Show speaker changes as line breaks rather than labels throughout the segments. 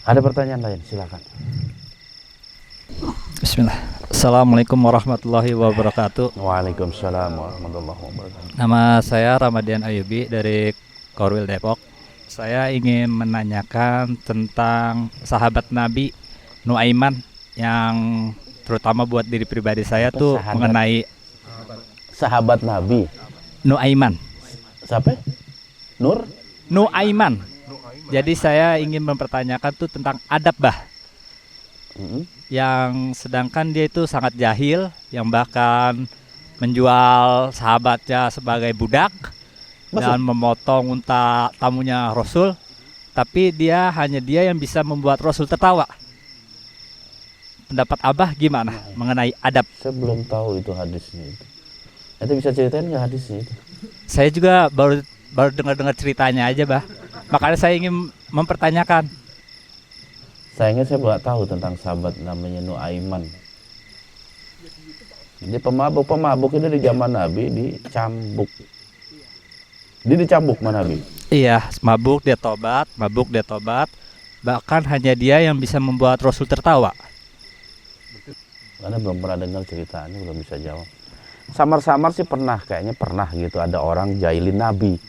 Ada pertanyaan lain, silakan.
Bismillah. Assalamualaikum warahmatullahi wabarakatuh.
Waalaikumsalam warahmatullahi wabarakatuh.
Nama saya Ramadian Ayubi dari Korwil Depok. Saya ingin menanyakan tentang sahabat Nabi Nuaiman yang terutama buat diri pribadi saya tuh
Sahabat.
mengenai
Sahabat Nabi.
Nuaiman.
Siapa? Nur?
Nuaiman. Jadi saya ingin mempertanyakan tuh tentang adab yang sedangkan dia itu sangat jahil, yang bahkan menjual sahabatnya sebagai budak.
Betul.
Dan memotong unta tamunya Rasul, tapi hanya dia yang bisa membuat Rasul tertawa. Pendapat Abah gimana mengenai adab?
Saya belum tahu itu hadisnya itu. Nanti bisa ceritain nggak hadisnya itu?
Saya juga baru dengar ceritanya aja, Bah. Makanya saya ingin mempertanyakan.
Sayangnya saya nggak tahu tentang sahabat namanya Nuaiman. Dia pemabuk ini di zaman Nabi dicambuk. Dia dicambuk sama Nabi.
Iya, mabuk dia tobat. Bahkan hanya dia yang bisa membuat Rasul tertawa.
Karena belum pernah dengar ceritanya, belum bisa jawab. Samar-samar sih kayaknya pernah gitu, ada orang jahilin Nabi.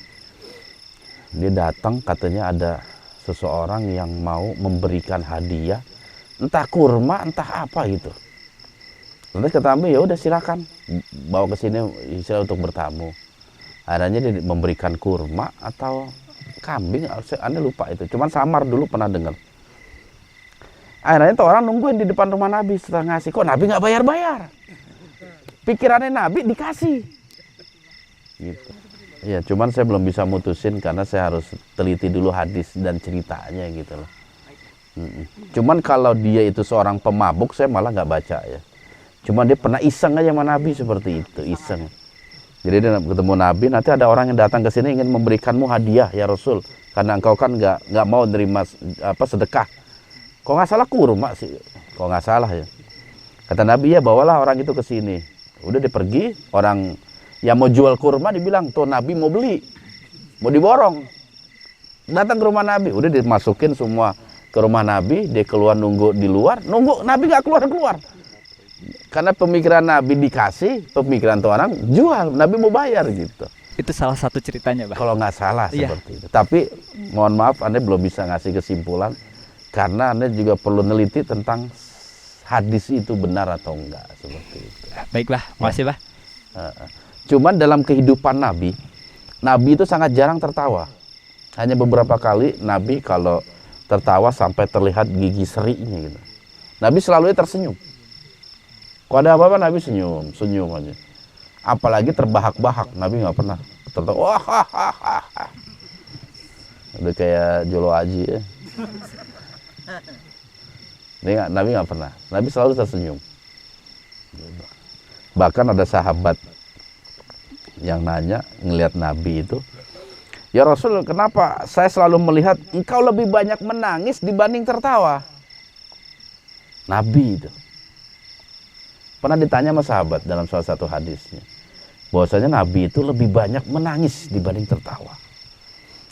Dia datang, katanya ada seseorang yang mau memberikan hadiah, entah kurma, entah apa gitu. Lantas kata Nabi, ya udah silakan bawa ke sini istilah untuk bertamu. Akhirnya dia memberikan kurma atau kambing, Anda lupa itu. Cuman samar dulu pernah dengar. Akhirnya tuh orang nungguin di depan rumah Nabi setelah ngasih. Kok Nabi nggak bayar-bayar? Pikirannya Nabi dikasih. Gitu. Ya, cuman saya belum bisa mutusin karena saya harus teliti dulu hadis dan ceritanya gitu loh. Cuman kalau dia itu seorang pemabuk, saya malah nggak baca ya. Cuman dia pernah iseng aja sama Nabi seperti itu, iseng. Jadi dia ketemu Nabi, nanti ada orang yang datang ke sini ingin memberikanmu hadiah ya Rasul, karena engkau kan nggak mau nerima sedekah. Kok nggak salah kurma sih, kok nggak salah ya. Kata Nabi, ya bawalah orang itu ke sini. Udah dia pergi, orang yang mau jual kurma dibilang tuh Nabi mau beli, mau diborong. Datang ke rumah Nabi, udah dimasukin semua ke rumah Nabi, dia keluar nunggu di luar, nunggu Nabi nggak keluar. Karena pemikiran Nabi dikasih, pemikiran tuh orang jual, Nabi mau bayar gitu.
Itu salah satu ceritanya, Bah.
Kalau nggak salah
Iya.
seperti itu. Tapi mohon maaf, Anda belum bisa ngasih kesimpulan karena Anda juga perlu neliti tentang hadis itu benar atau enggak seperti itu.
Baik, Bah. Makasih, Bah.
Cuman dalam kehidupan Nabi itu sangat jarang tertawa. Hanya beberapa kali Nabi kalau tertawa sampai terlihat gigi serinya gitu. Nabi selalu tersenyum. Kalau ada apa-apa Nabi senyum aja. Apalagi terbahak-bahak, Nabi nggak pernah tertawa. Wah, udah kayak Jolo Aji ya. Nabi nggak pernah. Nabi selalu tersenyum. Bahkan ada sahabat yang nanya ngelihat Nabi itu, ya Rasul, kenapa saya selalu melihat engkau lebih banyak menangis dibanding tertawa? Nabi itu pernah ditanya sama sahabat dalam salah satu hadisnya, bahwasanya Nabi itu lebih banyak menangis dibanding tertawa.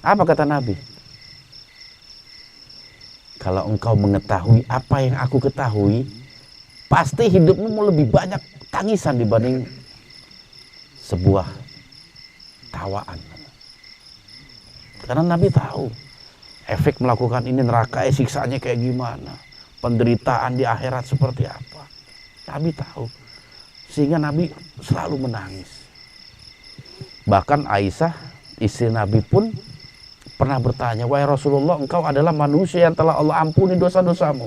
Apa kata Nabi? Kalau engkau mengetahui apa yang aku ketahui, pasti hidupmu mau lebih banyak tangisan dibanding sebuah tawaan. Karena Nabi tahu efek melakukan ini neraka, siksaannya kayak gimana, penderitaan di akhirat seperti apa. Nabi tahu, sehingga Nabi selalu menangis. Bahkan Aisyah, istri Nabi pun pernah bertanya, wahai Rasulullah, engkau adalah manusia yang telah Allah ampuni dosa-dosamu.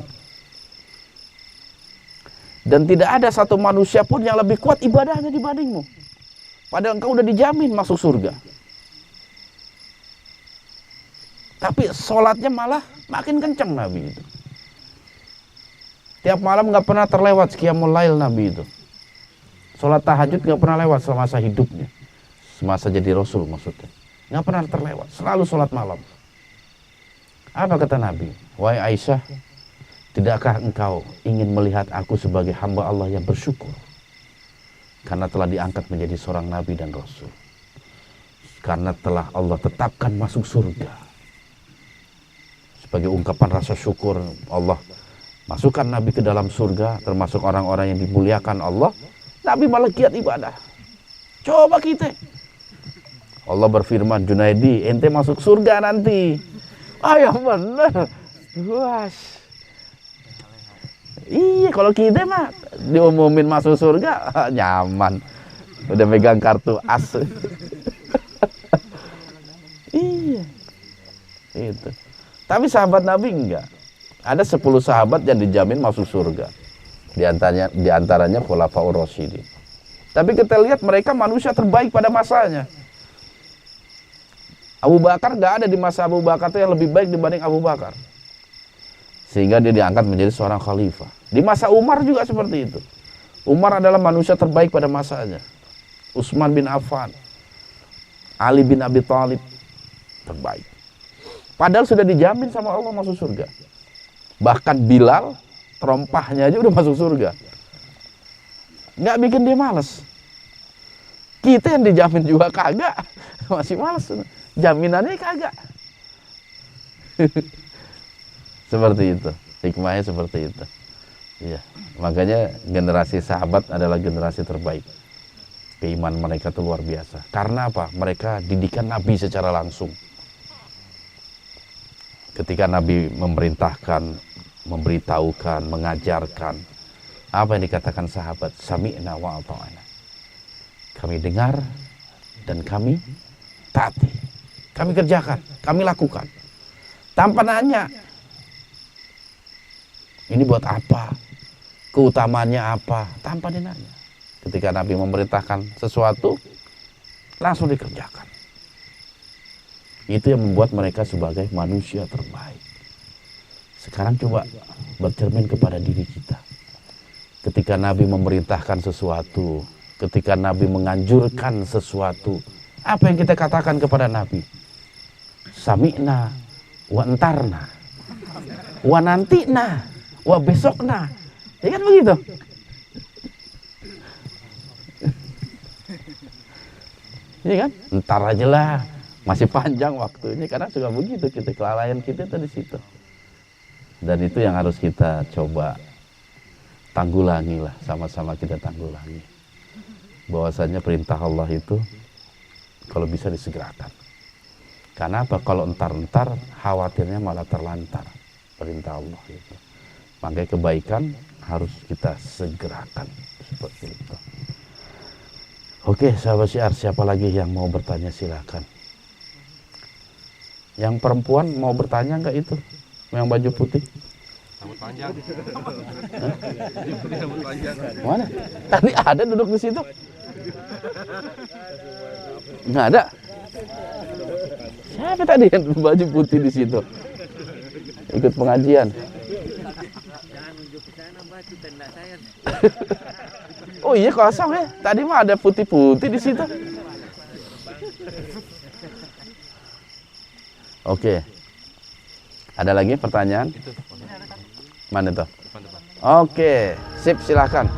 Dan tidak ada satu manusia pun yang lebih kuat ibadahnya dibandingmu. Padahal engkau udah dijamin masuk surga. Tapi sholatnya malah makin kencang Nabi itu. Tiap malam nggak pernah terlewat qiyamul lail Nabi itu. Sholat tahajud nggak pernah lewat semasa hidupnya. Semasa jadi Rasul maksudnya. Nggak pernah terlewat. Selalu sholat malam. Apa kata Nabi? Wahai Aisyah, tidakkah engkau ingin melihat aku sebagai hamba Allah yang bersyukur? Karena telah diangkat menjadi seorang Nabi dan Rasul. Karena telah Allah tetapkan masuk surga. sebagai ungkapan rasa syukur Allah masukkan Nabi ke dalam surga, termasuk orang-orang yang dimuliakan Allah. Nabi malah giat ibadah. Coba kita. Allah berfirman, Junaidi, ente masuk surga nanti. Ah ya bener. Wah. Iya, kalau kita mah diumumin masuk surga, nyaman. Udah megang kartu as. Iya. Itu. Tapi sahabat Nabi enggak. Ada 10 sahabat yang dijamin masuk surga. Di antaranya Khulafaur Rasyidin. Tapi kita lihat mereka manusia terbaik pada masanya. Abu Bakar enggak ada di masa Abu Bakar itu yang lebih baik dibanding Abu Bakar. Sehingga dia diangkat menjadi seorang khalifah. Di masa Umar juga seperti itu. Umar adalah manusia terbaik pada masanya. Utsman bin Affan, Ali bin Abi Thalib terbaik. Padahal sudah dijamin sama Allah masuk surga. Bahkan Bilal, terompahnya aja udah masuk surga. Nggak bikin dia males. Kita yang dijamin juga kagak, masih males. Jaminannya kagak. Seperti itu, hikmahnya seperti itu. Iya, makanya generasi sahabat adalah generasi terbaik. Keimanan mereka itu luar biasa. Karena apa? Mereka didikan Nabi secara langsung. Ketika Nabi memerintahkan, memberitahukan, mengajarkan, apa yang dikatakan sahabat? Sami'na wa ata'na. Kami dengar dan kami taati. Kami kerjakan, kami lakukan. Tanpa nanya, ini buat apa? Keutamaannya apa? Tanpa dinanya. Ketika Nabi memerintahkan sesuatu, langsung dikerjakan. Itu yang membuat mereka sebagai manusia terbaik. Sekarang coba bercermin kepada diri kita. Ketika Nabi memerintahkan sesuatu, ketika Nabi menganjurkan sesuatu, apa yang kita katakan kepada Nabi? Sami'na wa entarna wa nanti'na wa besokna. Ya kan begitu? Iya kan? Entar aja lah. Masih panjang waktunya, karena suka begitu kita, kelalaian kita itu di situ. Dan itu yang harus kita coba tanggulangi lah, sama-sama kita tanggulangi. Bahwasanya perintah Allah itu kalau bisa disegerakan. Karena apa? Kalau entar-entar khawatirnya malah terlantar perintah Allah itu. Makanya kebaikan harus kita segerakan seperti itu. Oke, sahabat Syiar, siapa lagi yang mau bertanya silakan. Yang perempuan mau bertanya enggak itu? Yang baju putih?
Rambut panjang. Rambut panjang.
Mana? Tadi ada duduk di situ? Enggak ada. Siapa tadi yang baju putih di situ? Ikut pengajian.
Jangan nunjuk ke sana, Mbak, itu tenda saya.
Oh iya kosong ya. Tadi mah ada putih-putih di situ. Oke. Ada lagi pertanyaan? Mana itu? Oke, sip, silakan.